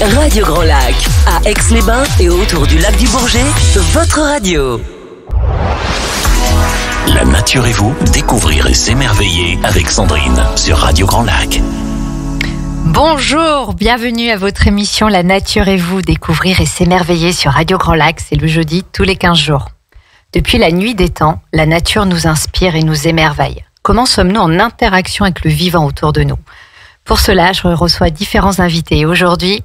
Radio Grand Lac, à Aix-les-Bains et autour du lac du Bourget, votre radio. La nature et vous, découvrir et s'émerveiller avec Sandrine sur Radio Grand Lac. Bonjour, bienvenue à votre émission La nature et vous, découvrir et s'émerveiller sur Radio Grand Lac. C'est le jeudi tous les 15 jours. Depuis la nuit des temps, la nature nous inspire et nous émerveille. Comment sommes-nous en interaction avec le vivant autour de nous ? Pour cela, je reçois différents invités. Aujourd'hui,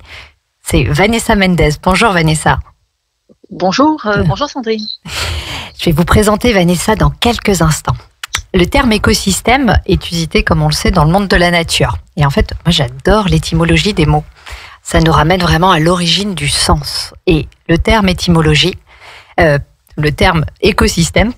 c'est Vanessa Mendes. Bonjour Vanessa. Bonjour Sandrine. Je vais vous présenter Vanessa dans quelques instants. Le terme écosystème est usité, comme on le sait, dans le monde de la nature. Et en fait, moi j'adore l'étymologie des mots. Ça nous ramène vraiment à l'origine du sens. Et le terme écosystème,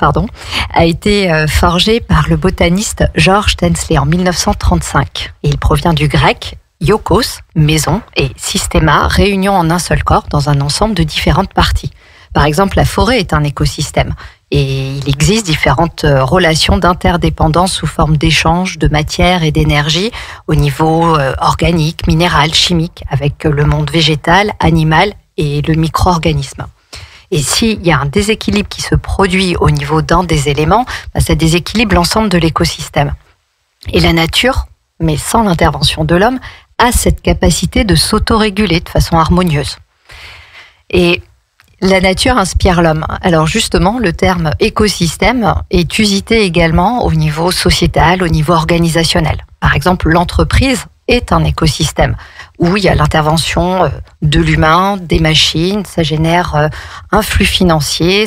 a été forgé par le botaniste George Tensley en 1935. Et il provient du grec iokos, maison, et systéma, réunion en un seul corps dans un ensemble de différentes parties. Par exemple, la forêt est un écosystème et il existe différentes relations d'interdépendance sous forme d'échange de matière et d'énergie au niveau organique, minéral, chimique, avec le monde végétal, animal et le micro-organisme. Et s'il y a un déséquilibre qui se produit au niveau d'un des éléments, ça déséquilibre l'ensemble de l'écosystème. Et la nature, mais sans l'intervention de l'homme, a cette capacité de s'autoréguler de façon harmonieuse. Et la nature inspire l'homme. Alors justement, le terme écosystème est usité également au niveau sociétal, au niveau organisationnel. Par exemple, l'entreprise est un écosystème où il y a l'intervention de l'humain, des machines, ça génère un flux financier,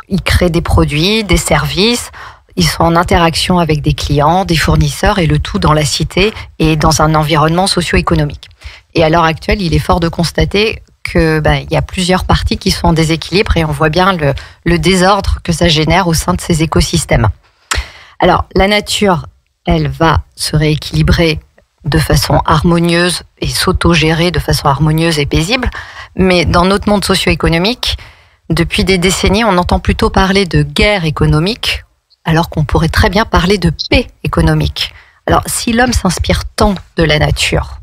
il crée des produits, des services, ils sont en interaction avec des clients, des fournisseurs et le tout dans la cité et dans un environnement socio-économique. Et à l'heure actuelle, il est fort de constater il y a plusieurs parties qui sont en déséquilibre et on voit bien le désordre que ça génère au sein de ces écosystèmes. Alors, la nature, elle va se rééquilibrer de façon harmonieuse et s'autogérer de façon harmonieuse et paisible, mais dans notre monde socio-économique, depuis des décennies, on entend plutôt parler de guerre économique, alors qu'on pourrait très bien parler de paix économique. Alors, si l'homme s'inspire tant de la nature,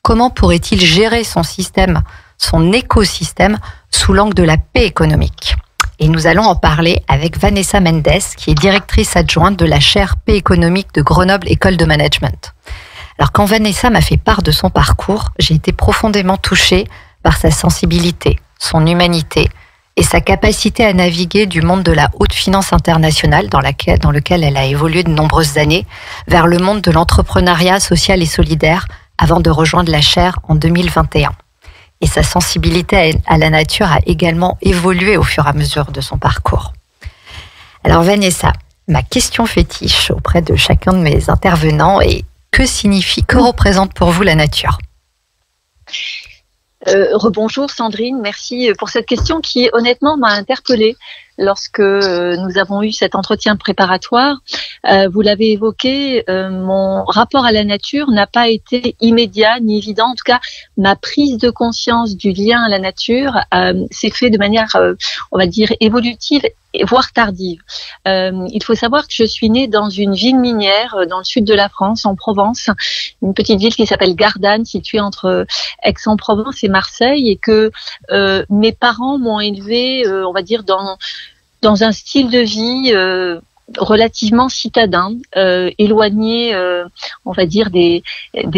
comment pourrait-il gérer son système, son écosystème, sous l'angle de la paix économique ? Et nous allons en parler avec Vanessa Mendes, qui est directrice adjointe de la chaire paix économique de Grenoble École de Management. Alors, quand Vanessa m'a fait part de son parcours, j'ai été profondément touchée par sa sensibilité, son humanité et sa capacité à naviguer du monde de la haute finance internationale dans lequel elle a évolué de nombreuses années vers le monde de l'entrepreneuriat social et solidaire avant de rejoindre la chaire en 2021. Et sa sensibilité à la nature a également évolué au fur et à mesure de son parcours. Alors Vanessa, ma question fétiche auprès de chacun de mes intervenants est: que représente pour vous la nature ? Rebonjour Sandrine, merci pour cette question qui honnêtement m'a interpellée lorsque nous avons eu cet entretien préparatoire. Vous l'avez évoqué, mon rapport à la nature n'a pas été immédiat ni évident. En tout cas, ma prise de conscience du lien à la nature s'est fait de manière, on va dire, évolutive, voire tardive. Il faut savoir que je suis née dans une ville minière dans le sud de la France, en Provence, une petite ville qui s'appelle Gardanne, située entre Aix-en-Provence et Marseille, et que mes parents m'ont élevée, on va dire, dans un style de vie relativement citadin, éloigné, on va dire, des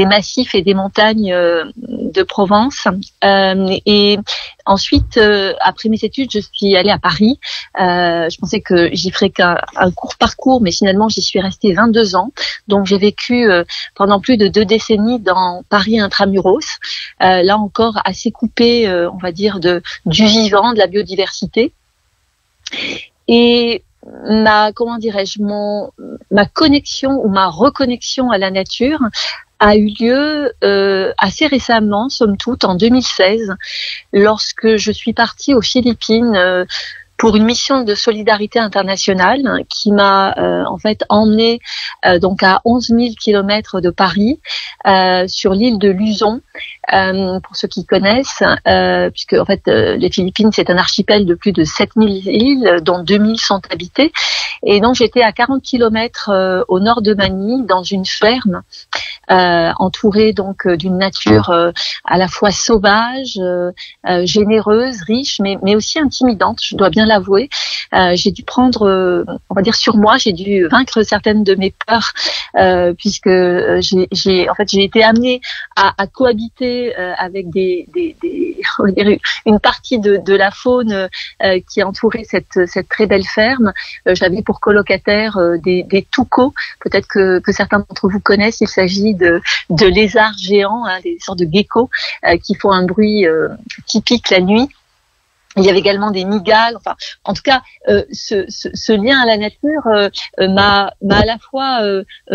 massifs et des montagnes de Provence. Et ensuite, après mes études, je suis allée à Paris. Je pensais que j'y ferais qu'un court parcours, mais finalement, j'y suis restée 22 ans. Donc, j'ai vécu pendant plus de 2 décennies dans Paris intramuros. Là encore, assez coupé, on va dire, du vivant, de la biodiversité. Et ma connexion ou ma reconnexion à la nature a eu lieu assez récemment, somme toute, en 2016, lorsque je suis partie aux Philippines pour une mission de solidarité internationale qui m'a en fait emmenée donc à 11 000 kilomètres de Paris, sur l'île de Luzon, pour ceux qui connaissent, puisque en fait les Philippines c'est un archipel de plus de 7000 îles, dont 2000 sont habitées, et donc j'étais à 40 kilomètres au nord de Manille, dans une ferme entourée donc d'une nature à la fois sauvage, généreuse, riche, mais aussi intimidante, je dois bien l'avouer. J'ai dû prendre, on va dire sur moi, j'ai dû vaincre certaines de mes peurs, puisque j'ai été amenée à cohabiter avec on va dire une partie de la faune qui entourait cette très belle ferme. J'avais pour colocataire des toucans, peut-être que certains d'entre vous connaissent. Il s'agit de lézards géants, des sortes de geckos qui font un bruit typique la nuit. Il y avait également des mygales. Enfin, en tout cas, ce lien à la nature m'a à la fois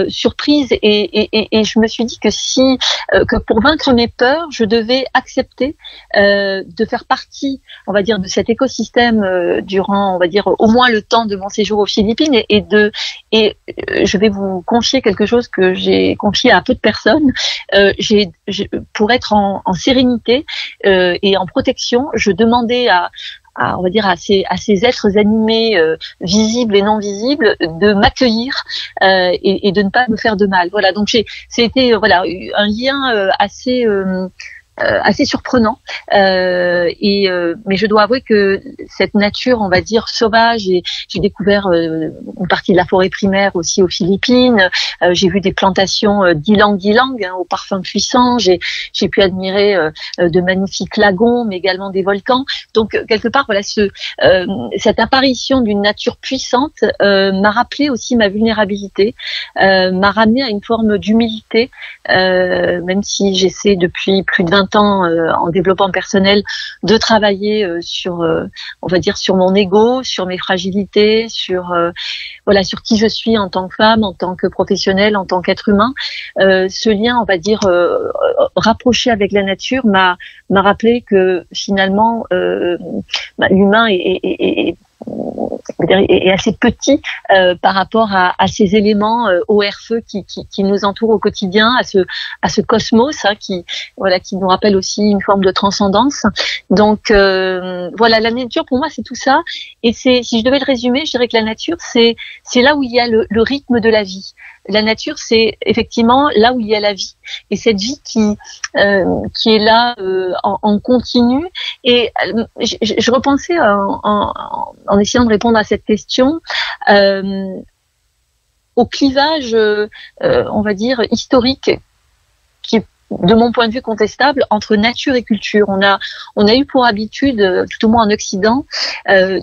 surprise et je me suis dit que pour vaincre mes peurs, je devais accepter de faire partie, on va dire, de cet écosystème durant, on va dire, au moins le temps de mon séjour aux Philippines et je vais vous confier quelque chose que j'ai confié à peu de personnes. Pour être en sérénité et en protection, je demandais on va dire à ces êtres animés visibles et non visibles de m'accueillir et de ne pas me faire de mal. Voilà, donc c'était un lien assez surprenant, mais je dois avouer que cette nature, on va dire sauvage, et j'ai découvert une partie de la forêt primaire aussi aux Philippines. J'ai vu des plantations d'ylang-ylang au parfum puissant. J'ai pu admirer de magnifiques lagons, mais également des volcans. Donc quelque part, voilà, cette apparition d'une nature puissante m'a rappelé aussi ma vulnérabilité, m'a ramené à une forme d'humilité, même si j'essaie depuis plus de 20 ans en développement personnel de travailler sur mon ego, sur mes fragilités, sur qui je suis en tant que femme, en tant que professionnelle, en tant qu'être humain. Ce lien, on va dire, rapproché avec la nature m'a rappelé que finalement l'humain est assez petit par rapport à ces éléments eau, air, feu qui nous entourent au quotidien, à ce cosmos qui nous rappelle aussi une forme de transcendance. Donc la nature pour moi c'est tout ça, et si je devais le résumer, je dirais que la nature c'est là où il y a le rythme de la vie. La nature, c'est effectivement là où il y a la vie, et cette vie qui est là en continu. Et je repensais en essayant de répondre à cette question au clivage, on va dire historique, qui est de mon point de vue contestable, entre nature et culture. On a eu pour habitude, tout au moins en Occident,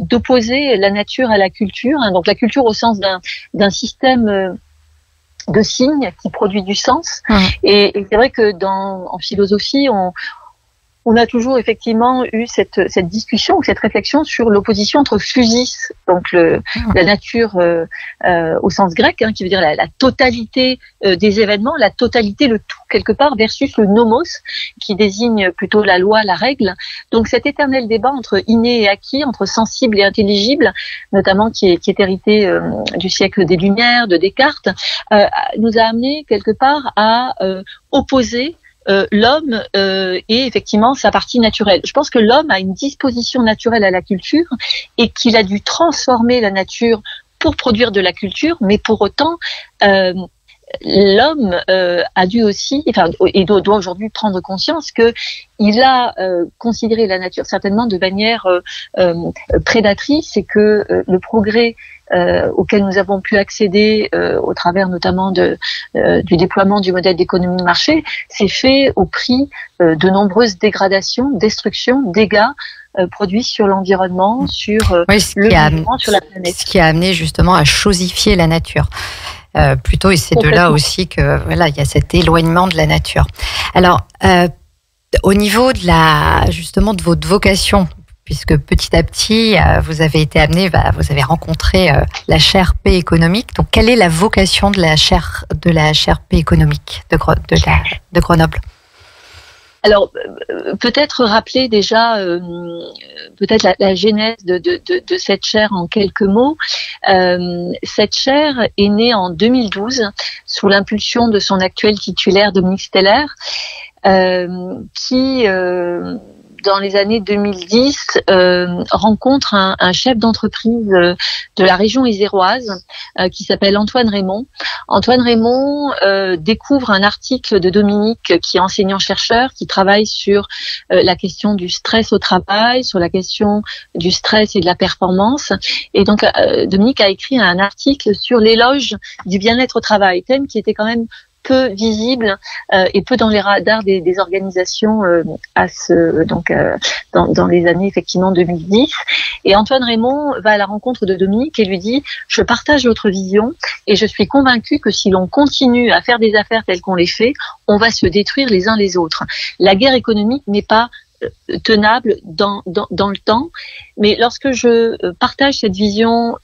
d'opposer la nature à la culture. Donc la culture au sens d'un système de signes qui produit du sens. Et c'est vrai que en philosophie, on a toujours effectivement eu cette discussion, cette réflexion sur l'opposition entre physis, donc la nature au sens grec, qui veut dire la totalité des événements, la totalité, le tout quelque part, versus le nomos, qui désigne plutôt la loi, la règle. Donc cet éternel débat entre inné et acquis, entre sensible et intelligible, notamment qui est hérité du siècle des Lumières, de Descartes, nous a amené quelque part à opposer l'homme et effectivement sa partie naturelle. Je pense que l'homme a une disposition naturelle à la culture et qu'il a dû transformer la nature pour produire de la culture, mais pour autant l'homme a dû aussi, et doit aujourd'hui prendre conscience que il a considéré la nature certainement de manière prédatrice, et que le progrès auquel nous avons pu accéder au travers notamment du déploiement du modèle d'économie de marché s'est fait au prix de nombreuses dégradations, destructions, dégâts produits sur l'environnement, sur le vivant, sur la planète. Ce qui a amené justement à chosifier la nature. Plutôt, et c'est de là aussi que il y a cet éloignement de la nature. Alors, au niveau justement de votre vocation, puisque petit à petit vous avez été amené, vous avez rencontré la chaire P économique. Donc, quelle est la vocation de la chaire P économique de Grenoble? Alors, peut-être rappeler déjà peut-être la genèse de cette chaire en quelques mots. Cette chaire est née en 2012 sous l'impulsion de son actuel titulaire Dominique Steller, qui dans les années 2010 rencontre un chef d'entreprise de la région iséroise qui s'appelle Antoine Raymond. Antoine Raymond découvre un article de Dominique, qui est enseignant-chercheur, qui travaille sur la question du stress au travail, sur la question du stress et de la performance. Et donc Dominique a écrit un article sur l'éloge du bien-être au travail, thème qui était quand même peu visible et peu dans les radars des organisations dans les années effectivement 2010. Et Antoine Raymond va à la rencontre de Dominique et lui dit: je partage votre vision et je suis convaincu que si l'on continue à faire des affaires telles qu'on les fait, on va se détruire les uns les autres. La guerre économique n'est pas tenable dans le temps, mais lorsque je partage cette vision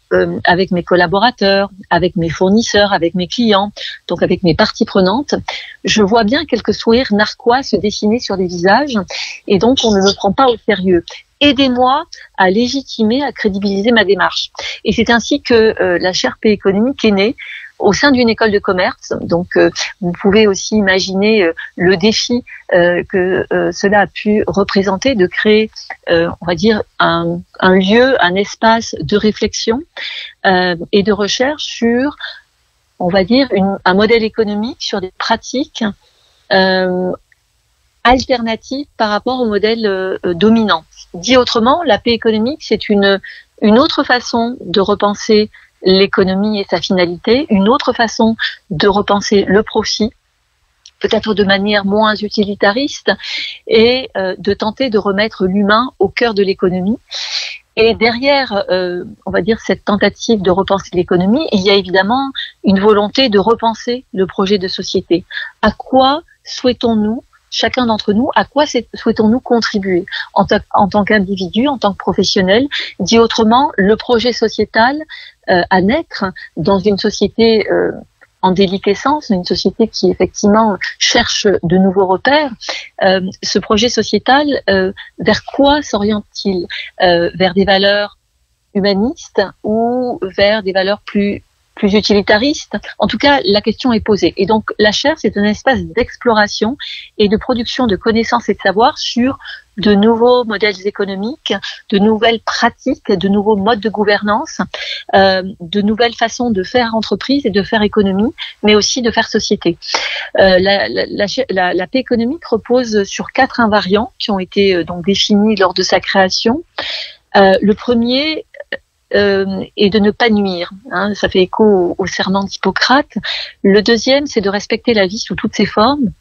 avec mes collaborateurs, avec mes fournisseurs, avec mes clients, donc avec mes parties prenantes, je vois bien quelques sourires narquois se dessiner sur les visages, et donc on ne me prend pas au sérieux. Aidez-moi à légitimer, à crédibiliser ma démarche. Et c'est ainsi que la chaire P économique est née au sein d'une école de commerce. Donc, vous pouvez aussi imaginer le défi que cela a pu représenter, de créer, on va dire, un lieu, un espace de réflexion et de recherche sur, on va dire, un modèle économique, sur des pratiques alternatives par rapport au modèle dominant. Dit autrement, la paix économique, c'est une autre façon de repenser l'économie et sa finalité, une autre façon de repenser le profit, peut-être de manière moins utilitariste, et de tenter de remettre l'humain au cœur de l'économie. Et derrière, on va dire, cette tentative de repenser l'économie, il y a évidemment une volonté de repenser le projet de société. À quoi souhaitons-nous, chacun d'entre nous, à quoi souhaitons-nous contribuer en tant qu'individu, en tant que professionnel? Dit autrement, le projet sociétal à naître dans une société en déliquescence, une société qui effectivement cherche de nouveaux repères. Ce projet sociétal, vers quoi s'oriente-t-il? Vers des valeurs humanistes ou vers des valeurs plus utilitariste? En tout cas, la question est posée. Et donc, la chaire, c'est un espace d'exploration et de production de connaissances et de savoirs sur de nouveaux modèles économiques, de nouvelles pratiques, de nouveaux modes de gouvernance, de nouvelles façons de faire entreprise et de faire économie, mais aussi de faire société. La paix économique repose sur 4 invariants qui ont été donc définis lors de sa création. Le premier et de ne pas nuire. Ça fait écho au serment d'Hippocrate. Le deuxième, c'est de respecter la vie sous toutes ses formes.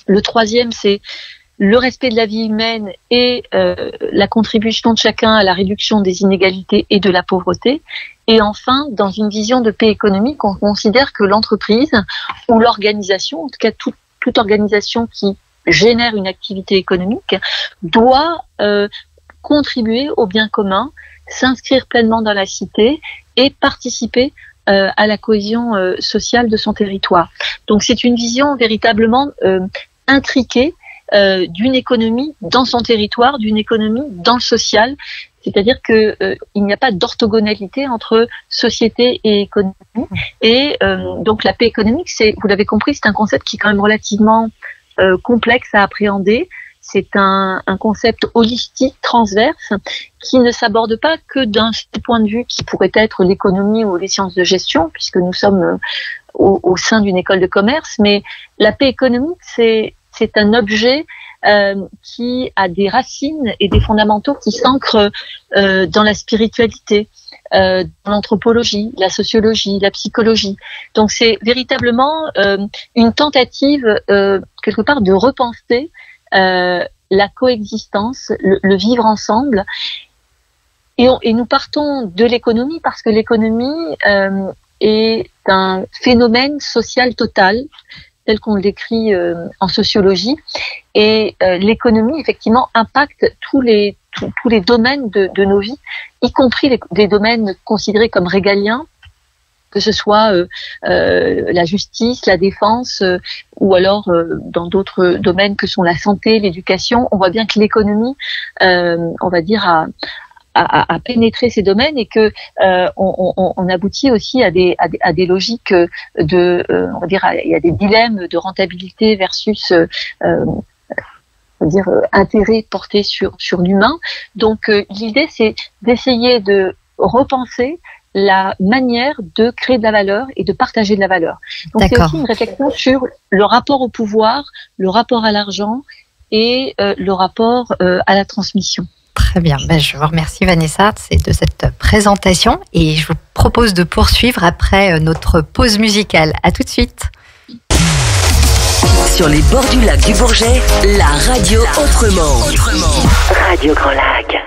Le troisième, c'est le respect de la vie humaine et la contribution de chacun à la réduction des inégalités et de la pauvreté. Et enfin, dans une vision de paix économique, on considère que l'entreprise ou l'organisation, en tout cas toute organisation qui génère une activité économique, doit contribuer au bien commun, s'inscrire pleinement dans la cité et participer à la cohésion sociale de son territoire. Donc c'est une vision véritablement intriquée d'une économie dans son territoire, d'une économie dans le social. C'est-à-dire que il n'y a pas d'orthogonalité entre société et économie. Et donc la paix économique, vous l'avez compris, c'est un concept qui est quand même relativement complexe à appréhender. C'est un concept holistique, transverse, qui ne s'aborde pas que d'un point de vue qui pourrait être l'économie ou les sciences de gestion, puisque nous sommes au sein d'une école de commerce. Mais la paix économique, c'est un objet qui a des racines et des fondamentaux qui s'ancrent dans la spiritualité, dans l'anthropologie, la sociologie, la psychologie. Donc c'est véritablement une tentative quelque part de repenser la coexistence, le vivre ensemble. Et nous partons de l'économie parce que l'économie est un phénomène social total, tel qu'on le décrit en sociologie. Et l'économie, effectivement, impacte tous les domaines de nos vies, y compris les domaines considérés comme régaliens, que ce soit la justice, la défense, ou alors dans d'autres domaines que sont la santé, l'éducation. On voit bien que l'économie, on va dire, à pénétrer ces domaines et que on aboutit aussi à des logiques on va dire, il y a des dilemmes de rentabilité versus on va dire intérêt porté sur l'humain. Donc l'idée, c'est d'essayer de repenser la manière de créer de la valeur et de partager de la valeur. Donc c'est aussi une réflexion sur le rapport au pouvoir, le rapport à l'argent et le rapport à la transmission. Très bien, je vous remercie Vanessa de cette présentation et je vous propose de poursuivre après notre pause musicale. À tout de suite. Sur les bords du lac du Bourget, la radio autrement. Radio Grand Lac.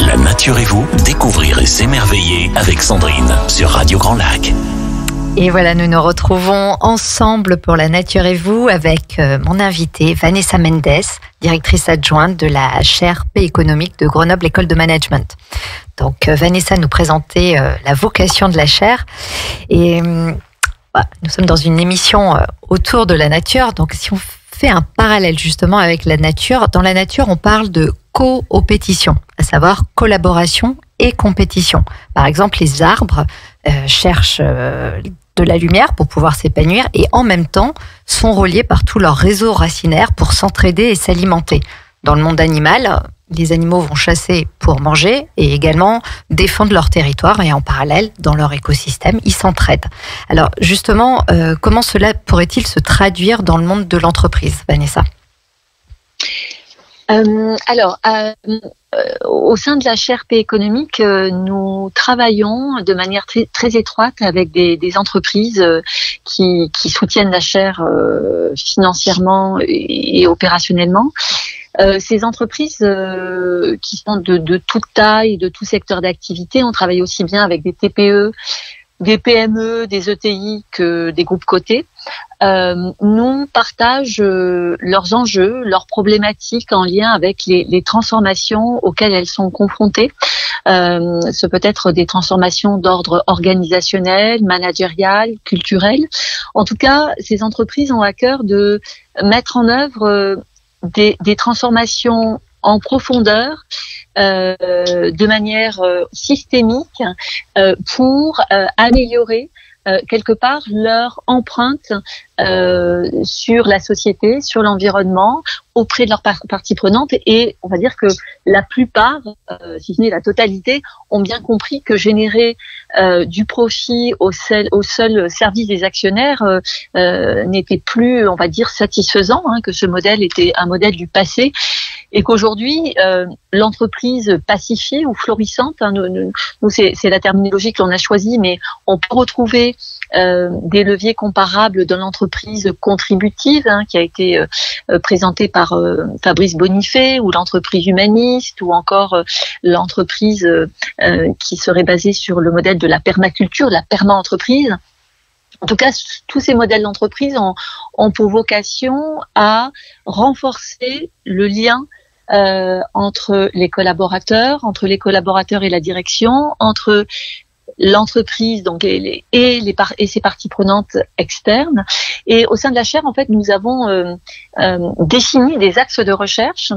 La nature et vous, découvrir et s'émerveiller avec Sandrine sur Radio Grand Lac. Et voilà, nous nous retrouvons ensemble pour La Nature et vous avec mon invitée Vanessa Mendes, directrice adjointe de la chaire P économique de Grenoble École de Management. Donc Vanessa nous présentait la vocation de la chaire et nous sommes dans une émission autour de la nature. Donc si on fait un parallèle justement avec la nature, dans la nature on parle de coopétition, à savoir collaboration et compétition. Par exemple, les arbres cherchent de la lumière pour pouvoir s'épanouir et en même temps sont reliés par tout leur réseau racinaire pour s'entraider et s'alimenter. Dans le monde animal, les animaux vont chasser pour manger et également défendre leur territoire et en parallèle, dans leur écosystème, ils s'entraident. Alors justement, comment cela pourrait-il se traduire dans le monde de l'entreprise, Vanessa ? Au sein de la chaire P économique, nous travaillons de manière très étroite avec des entreprises qui soutiennent la chaire financièrement et opérationnellement. Ces entreprises qui sont de toute taille, de tout secteur d'activité, on travaille aussi bien avec des TPE, des PME, des ETI que des groupes cotés, nous partagent leurs enjeux, leurs problématiques en lien avec les transformations auxquelles elles sont confrontées. Ce peut être des transformations d'ordre organisationnel, managérial, culturel. En tout cas, ces entreprises ont à cœur de mettre en œuvre des transformations en profondeur, de manière systémique, pour améliorer quelque part leur empreinte sur la société, sur l'environnement, auprès de leurs parties prenantes. Et on va dire que la plupart, si ce n'est la totalité, ont bien compris que générer du profit au seul service des actionnaires n'était plus, on va dire, satisfaisant, que ce modèle était un modèle du passé. Et qu'aujourd'hui, l'entreprise pacifiée ou florissante, nous c'est la terminologie que l'on a choisie, mais on peut retrouver des leviers comparables dans l'entreprise contributive, qui a été présentée par Fabrice Bonifay, ou l'entreprise humaniste, ou encore l'entreprise qui serait basée sur le modèle de la permaculture, la perma-entreprise. En tout cas, tous ces modèles d'entreprise ont pour vocation à renforcer le lien entre les collaborateurs et la direction, entre l'entreprise donc et ses parties prenantes externes. Et au sein de la chaire, en fait, nous avons défini des axes de recherche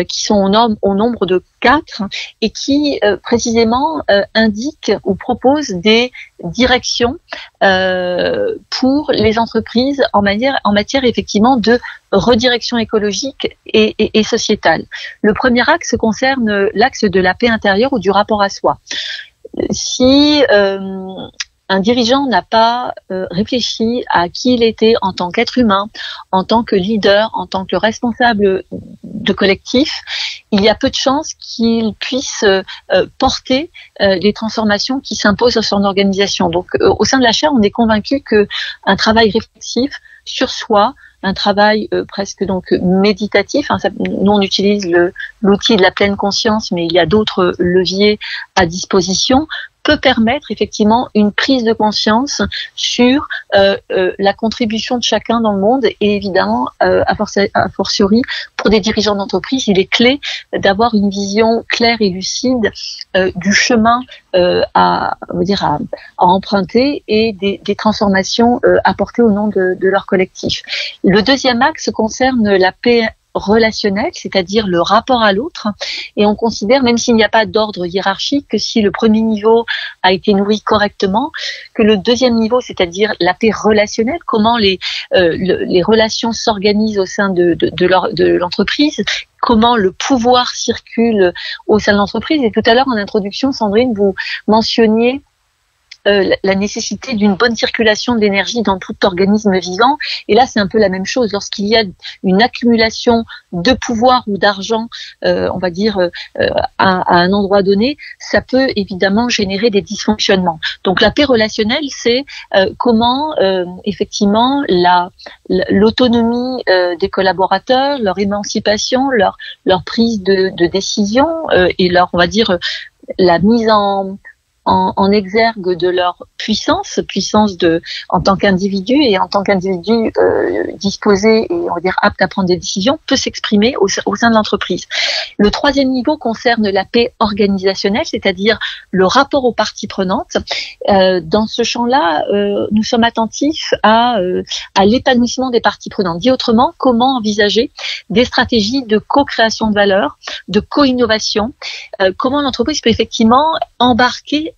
qui sont au nombre de 4 et qui précisément indiquent ou proposent des directions pour les entreprises en matière effectivement de redirection écologique et sociétale. Le premier axe concerne l'axe de la paix intérieure ou du rapport à soi. Si un dirigeant n'a pas réfléchi à qui il était en tant qu'être humain, en tant que leader, en tant que responsable de collectif, il y a peu de chances qu'il puisse porter les transformations qui s'imposent à son organisation. Donc, au sein de la chaire, on est convaincu qu'un travail réflexif sur soi, un travail presque donc méditatif. Nous, on utilise l'outil de la pleine conscience, mais il y a d'autres leviers à disposition, peut permettre effectivement une prise de conscience sur la contribution de chacun dans le monde et évidemment, a fortiori, pour des dirigeants d'entreprise, il est clé d'avoir une vision claire et lucide du chemin à emprunter et des transformations apportées au nom de leur collectif. Le deuxième axe concerne la paix relationnel, c'est-à-dire le rapport à l'autre, et on considère, même s'il n'y a pas d'ordre hiérarchique, que si le premier niveau a été nourri correctement, que le deuxième niveau, c'est-à-dire la paix relationnelle, comment les relations s'organisent au sein de l'entreprise, comment le pouvoir circule au sein de l'entreprise. Et tout à l'heure, en introduction, Sandrine, vous mentionniez la nécessité d'une bonne circulation de l'énergie dans tout organisme vivant. Et là, c'est un peu la même chose. Lorsqu'il y a une accumulation de pouvoir ou d'argent, on va dire, à un endroit donné, ça peut évidemment générer des dysfonctionnements. Donc, la paix relationnelle, c'est comment, effectivement, l'autonomie des collaborateurs, leur émancipation, leur prise de décision et leur, on va dire, la mise en exergue de leur puissance en tant qu'individu et en tant qu'individu disposé et on va dire apte à prendre des décisions peut s'exprimer au sein de l'entreprise. Le troisième niveau concerne la paix organisationnelle, c'est-à-dire le rapport aux parties prenantes. Dans ce champ-là, nous sommes attentifs à l'épanouissement des parties prenantes. Dit autrement, comment envisager des stratégies de co-création de valeur, de co-innovation, comment l'entreprise peut effectivement impliquer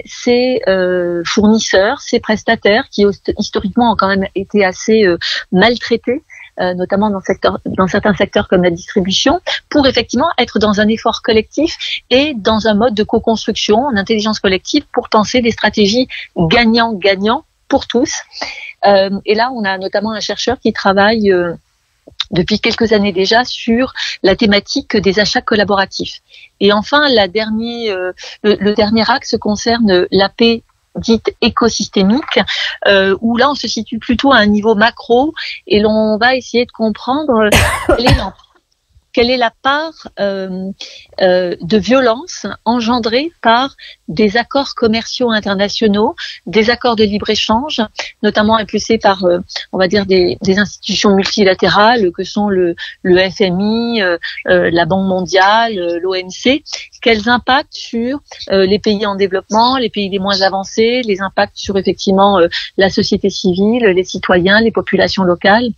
ces fournisseurs, ces prestataires qui historiquement ont quand même été assez maltraités, notamment dans certains secteurs comme la distribution, pour effectivement être dans un effort collectif et dans un mode de co-construction en intelligence collective pour penser des stratégies gagnant-gagnant pour tous. Et là, on a notamment un chercheur qui travaille depuis quelques années déjà sur la thématique des achats collaboratifs. Et enfin, le dernier axe concerne la paix dite écosystémique, où là on se situe plutôt à un niveau macro et l'on va essayer de comprendre quelle est la part de violence engendrée par des accords commerciaux internationaux, des accords de libre-échange, notamment impulsés par, on va dire, des institutions multilatérales que sont le FMI, la Banque mondiale, l'OMC. Quels impacts sur les pays en développement, les pays les moins avancés, les impacts sur effectivement la société civile, les citoyens, les populations locales.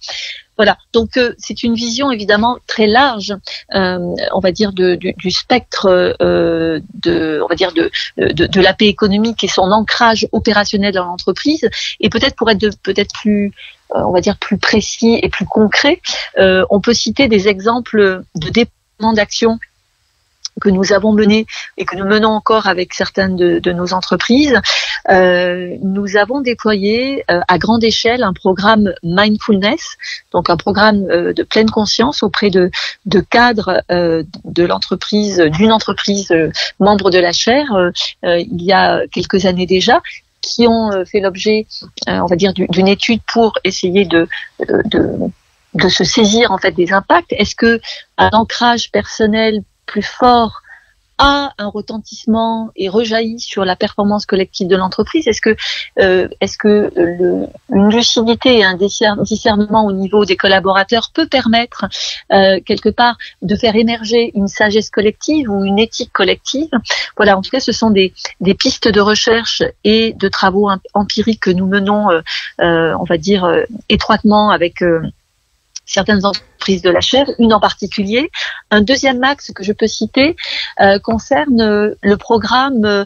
Voilà, donc c'est une vision évidemment très large, on va dire du spectre de la paix économique et son ancrage opérationnel dans l'entreprise. Et peut-être pour être plus on va dire plus précis et plus concret, on peut citer des exemples de déploiement d'actions que nous avons mené et que nous menons encore avec certaines de nos entreprises. Nous avons déployé à grande échelle un programme mindfulness, donc un programme de pleine conscience auprès de cadres d'une entreprise membre de la chaire il y a quelques années déjà, qui ont fait l'objet, on va dire, d'une étude pour essayer de se saisir en fait des impacts. Est-ce que un ancrage personnel plus fort a un retentissement et rejaillit sur la performance collective de l'entreprise? Est-ce que une lucidité et un discernement au niveau des collaborateurs peut permettre quelque part de faire émerger une sagesse collective ou une éthique collective? Voilà, en tout cas, ce sont des pistes de recherche et de travaux empiriques que nous menons, on va dire, étroitement avec certaines entreprises de la chaire, une en particulier. Un deuxième axe que je peux citer concerne le programme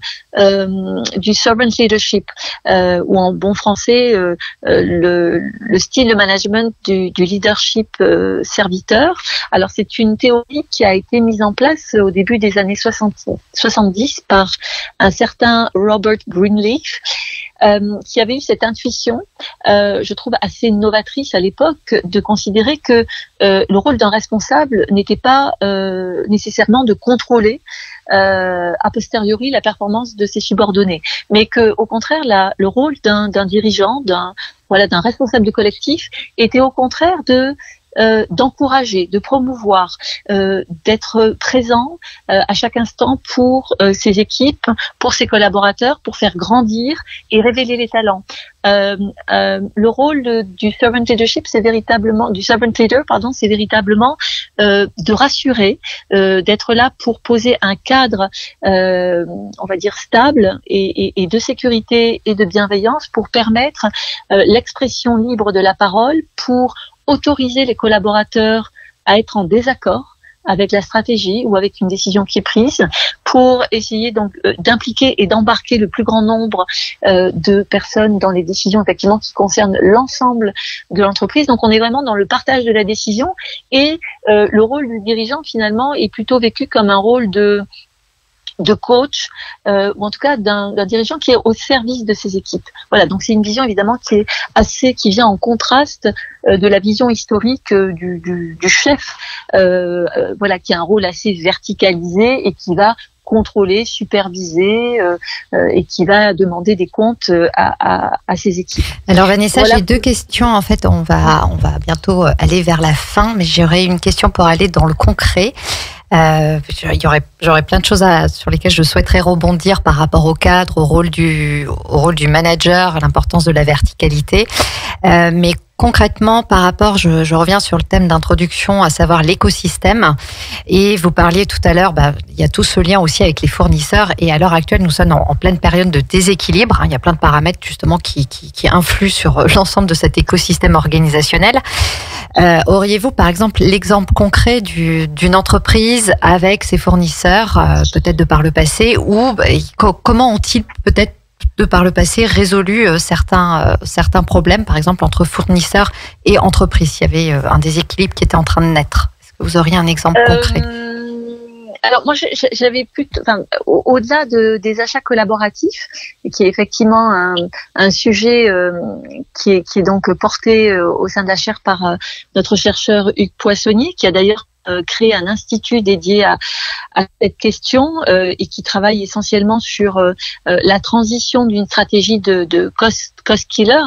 du servant leadership, ou en bon français, le style de management du leadership serviteur. Alors c'est une théorie qui a été mise en place au début des années 70 par un certain Robert Greenleaf, qui avait eu cette intuition, je trouve assez novatrice à l'époque, de considérer que le rôle d'un responsable n'était pas nécessairement de contrôler a posteriori la performance de ses subordonnés, mais que au contraire le rôle d'un dirigeant, d'un responsable de collectif était au contraire de d'encourager, de promouvoir, d'être présent à chaque instant pour ses équipes, pour ses collaborateurs, pour faire grandir et révéler les talents. Le rôle du servant leadership, c'est véritablement de rassurer, d'être là pour poser un cadre, on va dire stable et de sécurité et de bienveillance pour permettre l'expression libre de la parole, pour autoriser les collaborateurs à être en désaccord avec la stratégie ou avec une décision qui est prise, pour essayer donc d'impliquer et d'embarquer le plus grand nombre de personnes dans les décisions effectivement qui concernent l'ensemble de l'entreprise. Donc on est vraiment dans le partage de la décision, et le rôle du dirigeant finalement est plutôt vécu comme un rôle de coach, ou en tout cas d'un dirigeant qui est au service de ses équipes. Voilà, donc c'est une vision évidemment qui vient en contraste de la vision historique du chef, voilà, qui a un rôle assez verticalisé et qui va contrôler, superviser et qui va demander des comptes à ses équipes. Alors Vanessa, j'ai deux questions. En fait, on va bientôt aller vers la fin, mais j'aurais une question pour aller dans le concret. J'aurais plein de choses sur lesquelles je souhaiterais rebondir par rapport au cadre, au rôle du manager, à l'importance de la verticalité. Mais concrètement, par rapport, je reviens sur le thème d'introduction, à savoir l'écosystème. Et vous parliez tout à l'heure, il y a tout ce lien aussi avec les fournisseurs. Et à l'heure actuelle, nous sommes en pleine période de déséquilibre. Il y a plein de paramètres justement qui influent sur l'ensemble de cet écosystème organisationnel. Auriez-vous par exemple l'exemple concret d'une entreprise avec ses fournisseurs, peut-être de par le passé, ou comment ont-ils peut-être de par le passé résolu certains problèmes, par exemple entre fournisseurs et entreprises, s'il y avait un déséquilibre qui était en train de naître? Est-ce que vous auriez un exemple concret? Alors moi, j'avais plutôt, au-delà des achats collaboratifs, qui est effectivement un sujet qui est donc porté au sein de la chaire par notre chercheur Hugues Poissonnier, qui a d'ailleurs créé un institut dédié à cette question et qui travaille essentiellement sur la transition d'une stratégie de cost killer,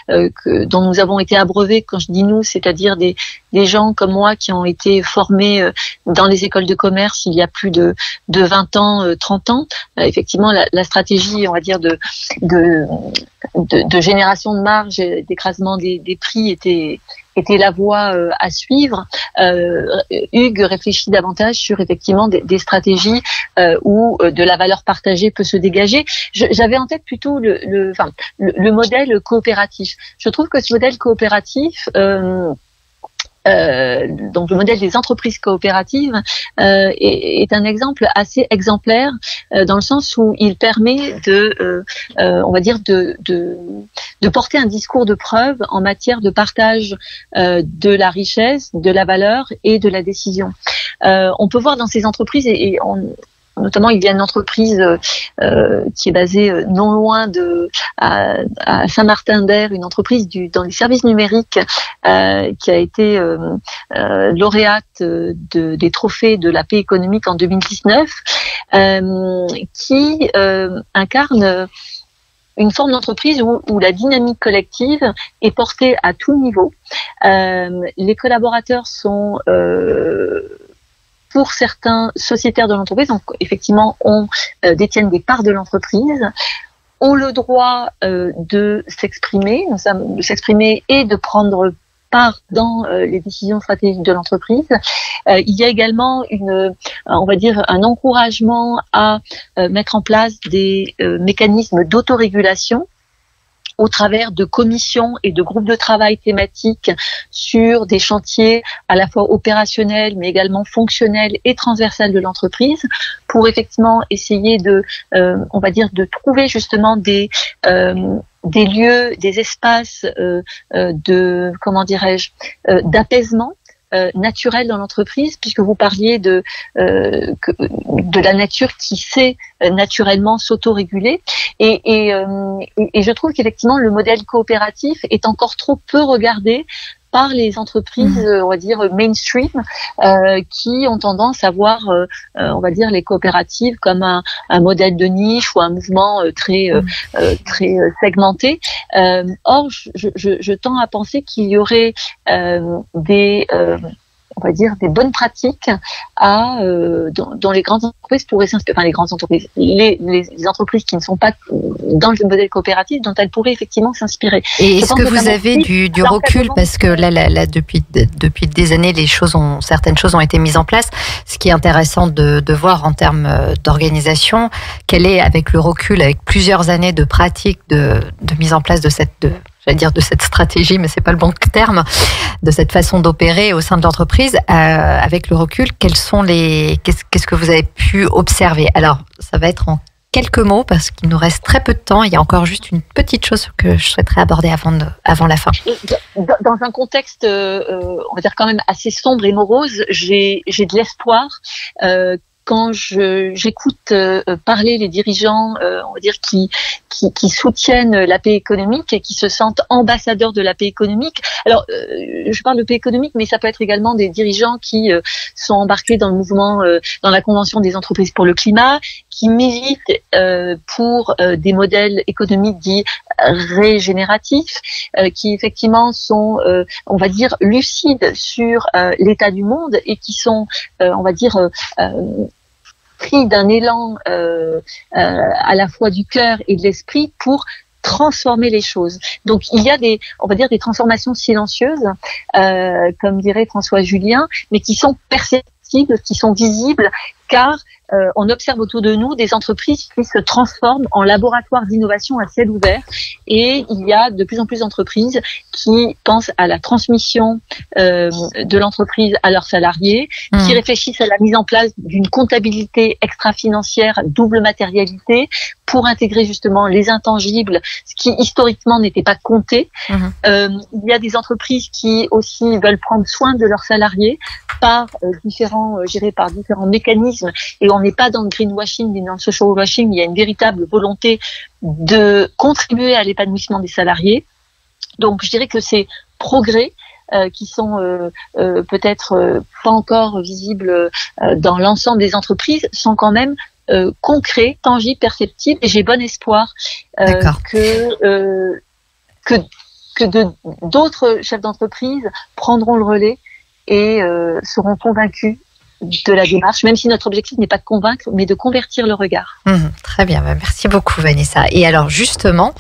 dont nous avons été abreuvés. Quand je dis nous, c'est-à-dire des gens comme moi qui ont été formés dans les écoles de commerce il y a plus de 20 ans, 30 ans. Effectivement, la stratégie, on va dire, de génération de marge, d'écrasement des prix était la voie à suivre. Hugues réfléchit davantage sur effectivement des stratégies où de la valeur partagée peut se dégager. J'avais en tête plutôt le modèle coopératif. Je trouve que ce modèle coopératif, donc le modèle des entreprises coopératives est un exemple assez exemplaire dans le sens où il permet on va dire de porter un discours de preuve en matière de partage de la richesse, de la valeur et de la décision. On peut voir dans ces entreprises notamment, il y a une entreprise qui est basée non loin à Saint-Martin-d'Air, une entreprise dans les services numériques qui a été lauréate des trophées de la paix économique en 2019, qui incarne une forme d'entreprise où la dynamique collective est portée à tout niveau. Les collaborateurs sont pour certains sociétaires de l'entreprise, donc effectivement, détiennent des parts de l'entreprise, ont le droit de s'exprimer et de prendre part dans les décisions stratégiques de l'entreprise. Il y a également on va dire, un encouragement à mettre en place des mécanismes d'autorégulation au travers de commissions et de groupes de travail thématiques sur des chantiers à la fois opérationnels mais également fonctionnels et transversals de l'entreprise, pour effectivement essayer on va dire, de trouver justement des lieux, des espaces d'apaisement naturel dans l'entreprise, puisque vous parliez de la nature qui sait naturellement s'autoréguler, et je trouve qu'effectivement le modèle coopératif est encore trop peu regardé par les entreprises, on va dire mainstream, qui ont tendance à voir, on va dire, les coopératives comme un modèle de niche ou un mouvement très segmenté. Or, je tends à penser qu'il y aurait on va dire des bonnes pratiques dont les grandes entreprises pourraient s'inspirer, enfin les grandes entreprises, les entreprises qui ne sont pas dans le modèle coopératif, dont elles pourraient effectivement s'inspirer. Et est-ce que vous avez du recul, parce que là depuis des années, certaines choses ont été mises en place. Ce qui est intéressant de voir en termes d'organisation, quelle est, avec le recul, avec plusieurs années de pratique de mise en place de cette stratégie, mais c'est pas le bon terme, de cette façon d'opérer au sein de l'entreprise, avec le recul, qu'est-ce que vous avez pu observer? Alors, ça va être en quelques mots, parce qu'il nous reste très peu de temps. Il y a encore juste une petite chose que je souhaiterais aborder avant la fin. Dans un contexte, on va dire quand même assez sombre et morose, j'ai de l'espoir. Quand j'écoute parler les dirigeants, on va dire qui soutiennent la paix économique et qui se sentent ambassadeurs de la paix économique. Alors, je parle de paix économique, mais ça peut être également des dirigeants qui sont embarqués dans le mouvement, dans la Convention des entreprises pour le climat, qui militent pour des modèles économiques dits régénératifs, qui effectivement sont, on va dire, lucides sur l'état du monde et qui sont, on va dire, pris d'un élan à la fois du cœur et de l'esprit pour transformer les choses. Donc il y a des transformations silencieuses, comme dirait François Julien, mais qui sont perceptibles, qui sont visibles, car on observe autour de nous des entreprises qui se transforment en laboratoires d'innovation à ciel ouvert, et il y a de plus en plus d'entreprises qui pensent à la transmission de l'entreprise à leurs salariés, qui réfléchissent à la mise en place d'une comptabilité extra-financière double matérialité pour intégrer justement les intangibles, ce qui historiquement n'était pas compté. Il y a des entreprises qui aussi veulent prendre soin de leurs salariés par différents mécanismes, et on n'est pas dans le greenwashing ni dans le social washing. Il y a une véritable volonté de contribuer à l'épanouissement des salariés. Donc je dirais que ces progrès qui sont peut-être pas encore visibles dans l'ensemble des entreprises sont quand même concrets, tangibles, perceptibles, et j'ai bon espoir que d'autres chefs d'entreprise prendront le relais et seront convaincus de la démarche, même si notre objectif n'est pas de convaincre, mais de convertir le regard. Très bien, merci beaucoup Vanessa. Et alors justement,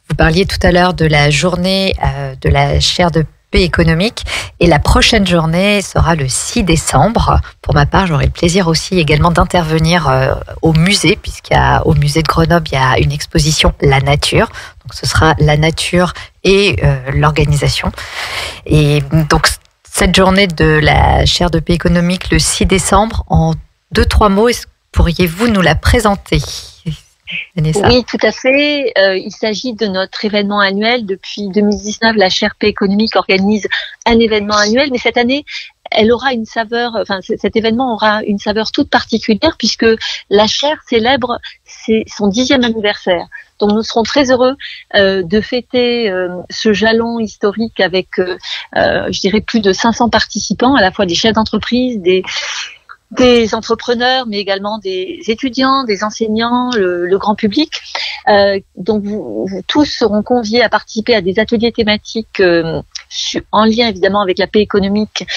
vous parliez tout à l'heure de la journée de la chaire de paix économique, et la prochaine journée sera le 6 décembre. Pour ma part, j'aurai le plaisir aussi également d'intervenir au musée, puisqu'au musée de Grenoble, il y a une exposition La Nature. Donc ce sera la nature et l'organisation. Et donc cette journée de la chaire de paix économique, le 6 décembre, en 2-3 mots, pourriez-vous nous la présenter, Vanessa? Oui, tout à fait. Il s'agit de notre événement annuel. Depuis 2019, la chaire paix économique organise un événement annuel, mais cette année, cet événement aura une saveur toute particulière, puisque la chaire célèbre son 10e anniversaire. Donc nous serons très heureux de fêter ce jalon historique avec, je dirais, plus de 500 participants, à la fois des chefs d'entreprise, des entrepreneurs, mais également des étudiants, des enseignants, le grand public. Donc vous tous seront conviés à participer à des ateliers thématiques en lien évidemment avec la paix économique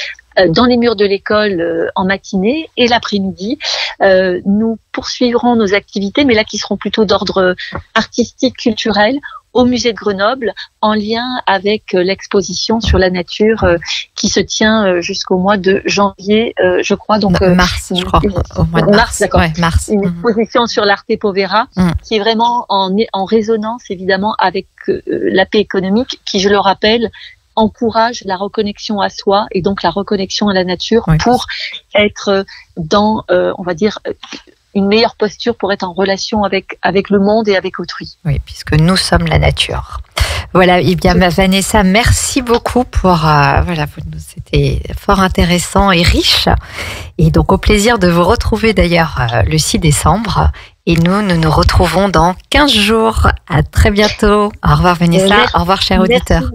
dans les murs de l'école en matinée, et l'après-midi. Nous poursuivrons nos activités, mais là qui seront plutôt d'ordre artistique, culturel, au musée de Grenoble, en lien avec l'exposition sur la nature qui se tient jusqu'au mois de janvier, je crois. Donc mars, je crois. Au mois de mars, d'accord. Ouais, mars. Une exposition sur l'arte povera, qui est vraiment en résonance évidemment avec la paix économique, qui, je le rappelle, encourage la reconnexion à soi et donc la reconnexion à la nature, pour être dans, on va dire, une meilleure posture, pour être en relation avec le monde et avec autrui. Oui, puisque nous sommes la nature. Voilà, et bien Vanessa, merci beaucoup pour c'était fort intéressant et riche. Et donc au plaisir de vous retrouver d'ailleurs le 6 décembre. Et nous nous retrouvons dans 15 jours. À très bientôt. Au revoir Vanessa, au revoir chers auditeurs.